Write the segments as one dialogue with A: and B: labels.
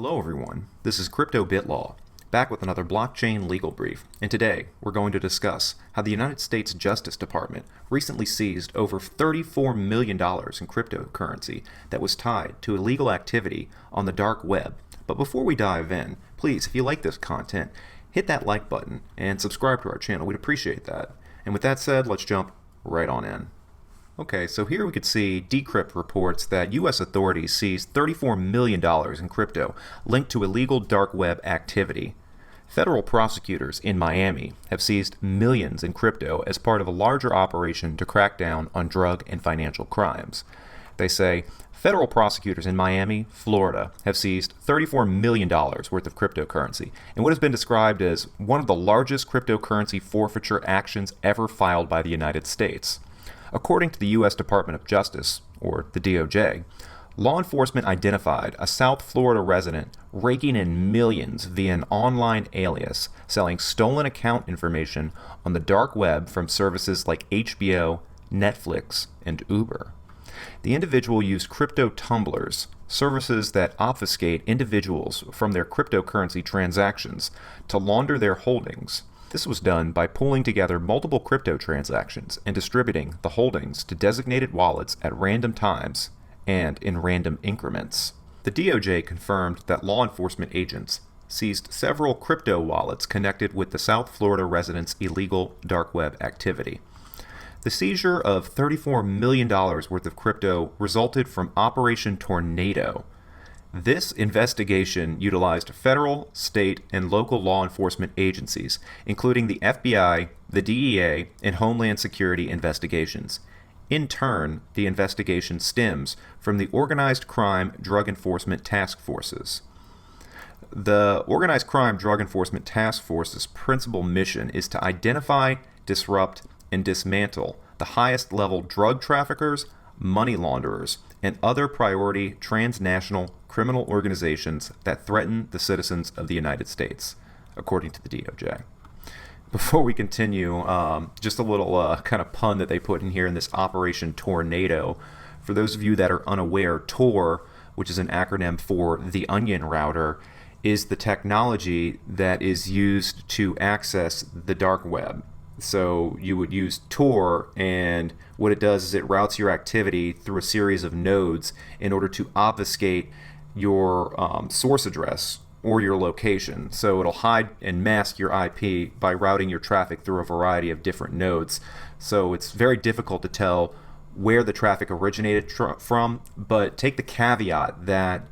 A: Hello everyone, this is Crypto BitLaw, back with another blockchain legal brief, and today we're going to discuss how the United States Justice Department recently seized over $34 million in cryptocurrency that was tied to illegal activity on the dark web. But before we dive in, please, if you like this content, hit that like button and subscribe to our channel. We'd appreciate that. And with that said, let's jump right on in. Okay, so here we could see Decrypt reports that U.S. authorities seized $34 million in crypto linked to illegal dark web activity. Federal prosecutors in Miami have seized millions in crypto as part of a larger operation to crack down on drug and financial crimes. They say federal prosecutors in Miami, Florida, have seized $34 million worth of cryptocurrency in what has been described as one of the largest cryptocurrency forfeiture actions ever filed by the United States. According to the U.S. Department of Justice, or the DOJ, law enforcement identified a South Florida resident raking in millions via an online alias, selling stolen account information on the dark web from services like HBO, Netflix, and Uber. The individual used crypto tumblers, services that obfuscate individuals from their cryptocurrency transactions, to launder their holdings. This was done by pooling together multiple crypto transactions and distributing the holdings to designated wallets at random times and in random increments. The DOJ confirmed that law enforcement agents seized several crypto wallets connected with the South Florida resident's illegal dark web activity. The seizure of $34 million worth of crypto resulted from Operation Tornado. This investigation utilized federal, state, and local law enforcement agencies, including the FBI, the DEA, and Homeland Security investigations. In turn, the investigation stems from the Organized Crime Drug Enforcement Task Forces. The Organized Crime Drug Enforcement Task Force's principal mission is to identify, disrupt, and dismantle the highest level drug traffickers, money launderers, and other priority transnational criminal organizations that threaten the citizens of the United States, according to the DOJ. Before we continue, just a little kind of pun that they put in here in this Operation Tornado. For those of you that are unaware, TOR, which is an acronym for the Onion Router, is the technology that is used to access the dark web. So you would use TOR, and what it does is it routes your activity through a series of nodes in order to obfuscate your source address or your location. So it'll hide and mask your IP by routing your traffic through a variety of different nodes. So it's very difficult to tell where the traffic originated from, but take the caveat that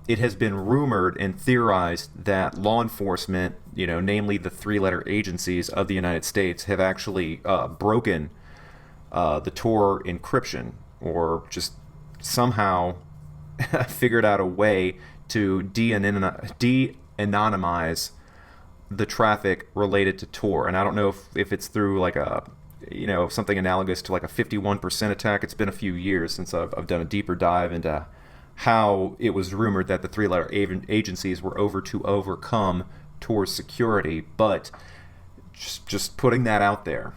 A: it has been rumored and theorized that law enforcement, namely the three-letter agencies of the United States, have actually broken the Tor encryption, or just somehow figured out a way to de-anonymize the traffic related to Tor. And I don't know if it's through like a, something analogous to like a 51% attack. It's been a few years since I've done a deeper dive into how it was rumored that the three-letter agencies were to overcome Tor's security, but just putting that out there.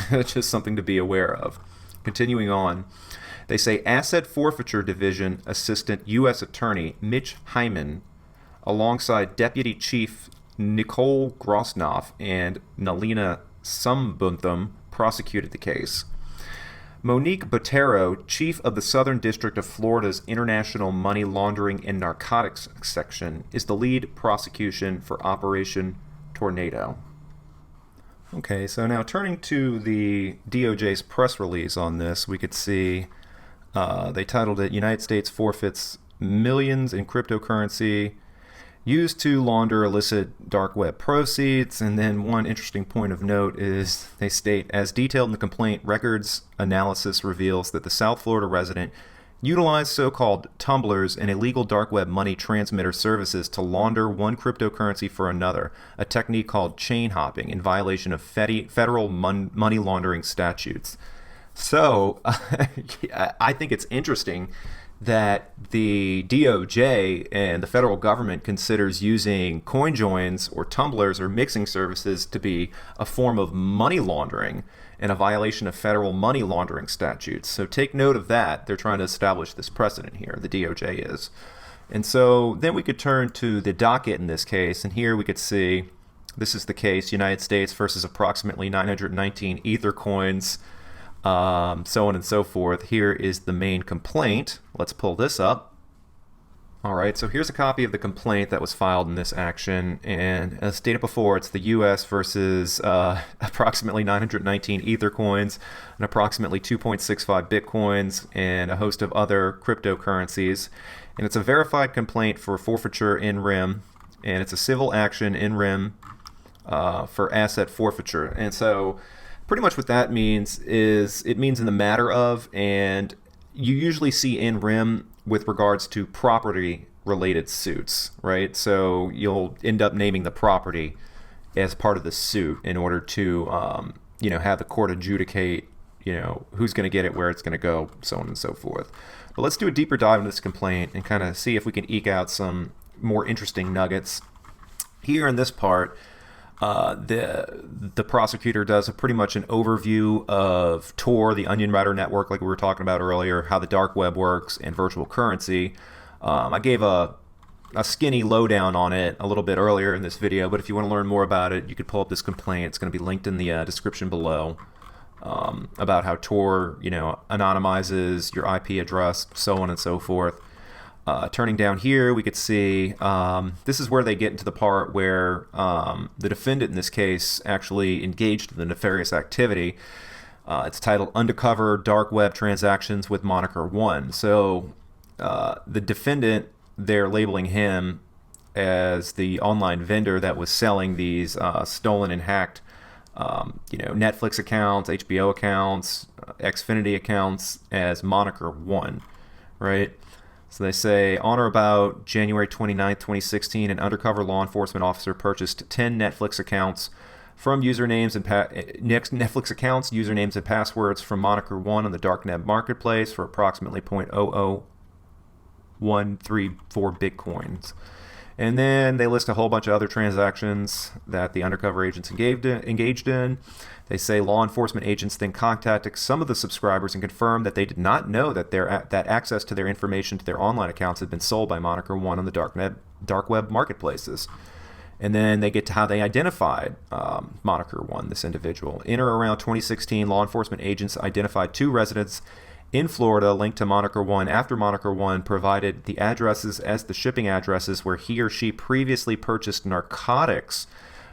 A: Just something to be aware of. Continuing on, they say Asset Forfeiture Division Assistant U.S. Attorney Mitch Hyman, alongside Deputy Chief Nicole Grosnoff and Nalina Sumbuntham, prosecuted the case. Monique Botero, Chief of the Southern District of Florida's International Money Laundering and Narcotics Section, is the lead prosecution for Operation Tornado. Okay, so now turning to the DOJ's press release on this, we could see they titled it, United States Forfeits Millions in Cryptocurrency Used to Launder Illicit Dark Web Proceeds. And then one interesting point of note is they state, as detailed in the complaint, records analysis reveals that the South Florida resident utilized so-called tumblers and illegal dark web money transmitter services to launder one cryptocurrency for another, a technique called chain hopping in violation of federal money laundering statutes. So I think it's interesting that the DOJ and the federal government considers using coin joins or tumblers or mixing services to be a form of money laundering and a violation of federal money laundering statutes. So take note of that. They're trying to establish this precedent here, the DOJ is. And so then we could turn to the docket in this case, and here we could see this is the case, United States versus approximately 919 Ether coins, so on and so forth. Here is the main complaint. Let's pull this up. All right, so here's a copy of the complaint that was filed in this action, and as stated before, it's the U.S. versus approximately 919 Ether coins and approximately 2.65 Bitcoins and a host of other cryptocurrencies. And it's a verified complaint for forfeiture in rem, and it's a civil action in rem for asset forfeiture. And so pretty much what that means is it means in the matter of, and you usually see in rem with regards to property related suits, right? So you'll end up naming the property as part of the suit in order to have the court adjudicate who's going to get it, where it's going to go, so on and so forth. But let's do a deeper dive into this complaint and kind of see if we can eke out some more interesting nuggets. Here in this part, the prosecutor does pretty much an overview of TOR, the onion router network, like we were talking about earlier, how the dark web works, and virtual currency. I gave a skinny lowdown on it a little bit earlier in this video, but if you want to learn more about it, you could pull up this complaint. It's going to be linked in the description below, about how TOR, anonymizes your IP address, so on and so forth. Turning down here, we could see this is where they get into the part where the defendant in this case actually engaged in the nefarious activity. It's titled Undercover Dark Web Transactions with Moniker 1. So the defendant, they're labeling him as the online vendor that was selling these stolen and hacked Netflix accounts, HBO accounts, Xfinity accounts as Moniker 1, right? So they say, on or about January 29, 2016, an undercover law enforcement officer purchased 10 Netflix accounts from usernames and Netflix accounts, usernames and passwords from Moniker 1 on the darknet marketplace for approximately 0.00134 Bitcoins. And then they list a whole bunch of other transactions that the undercover agents engaged in. They say law enforcement agents then contacted some of the subscribers and confirmed that they did not know that that access to their information to their online accounts had been sold by Moniker 1 on the dark web marketplaces. And then they get to how they identified Moniker 1, this individual. In or around 2016, law enforcement agents identified 2 residents in Florida linked to Moniker 1 after Moniker 1 provided the addresses as the shipping addresses where he or she previously purchased narcotics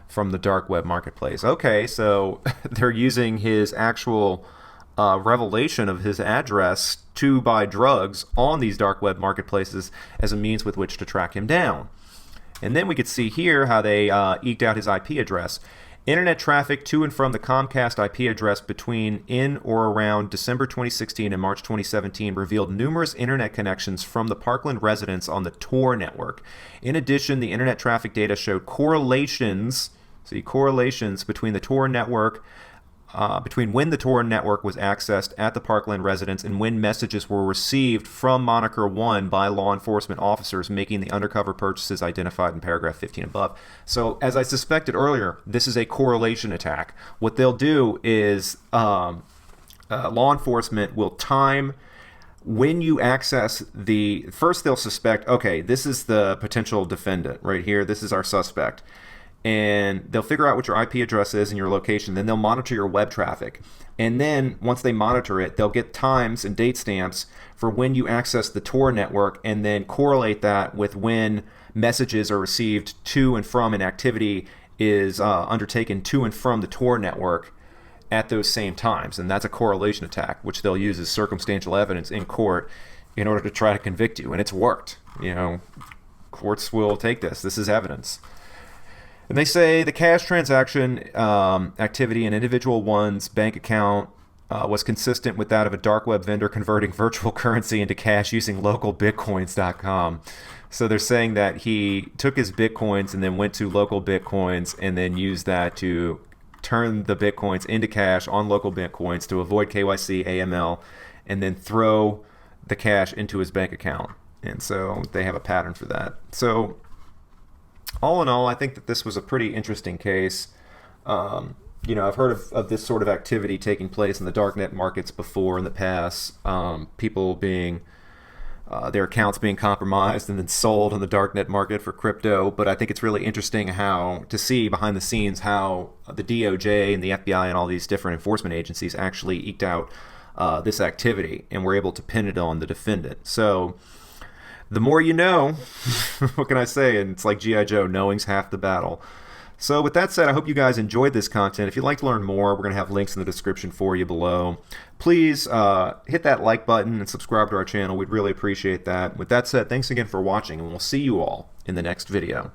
A: from the dark web marketplace. Okay, so they're using his actual revelation of his address to buy drugs on these dark web marketplaces as a means with which to track him down. And then we could see here how they eked out his IP address. Internet traffic to and from the Comcast IP address between in or around December 2016 and March 2017 revealed numerous internet connections from the Parkland residents on the TOR network. In addition, the internet traffic data showed correlations between the TOR network, between when the TOR network was accessed at the Parkland residence and when messages were received from Moniker 1 by law enforcement officers making the undercover purchases identified in paragraph 15 above. So, as I suspected earlier, this is a correlation attack. What they'll do is law enforcement will time when you access first they'll suspect, okay, this is the potential defendant right here, this is our suspect. And they'll figure out what your IP address is and your location. Then they'll monitor your web traffic. And then once they monitor it, they'll get times and date stamps for when you access the TOR network and then correlate that with when messages are received to and from an activity is undertaken to and from the TOR network at those same times. And that's a correlation attack, which they'll use as circumstantial evidence in court in order to try to convict you. And it's worked. Courts will take this. This is evidence. And they say the cash transaction activity in individual one's bank account was consistent with that of a dark web vendor converting virtual currency into cash using localbitcoins.com. So they're saying that he took his bitcoins and then went to local bitcoins and then used that to turn the bitcoins into cash on local bitcoins to avoid KYC, AML, and then throw the cash into his bank account. And so they have a pattern for that. So all in all, I think that this was a pretty interesting case. I've heard of this sort of activity taking place in the darknet markets before in the past. People being their accounts being compromised and then sold on the darknet market for crypto. But I think it's really interesting to see behind the scenes how the DOJ and the FBI and all these different enforcement agencies actually eked out this activity and were able to pin it on the defendant. So the more you know, what can I say? And it's like G.I. Joe, knowing's half the battle. So with that said, I hope you guys enjoyed this content. If you'd like to learn more, we're going to have links in the description for you below. Please hit that like button and subscribe to our channel. We'd really appreciate that. With that said, thanks again for watching, and we'll see you all in the next video.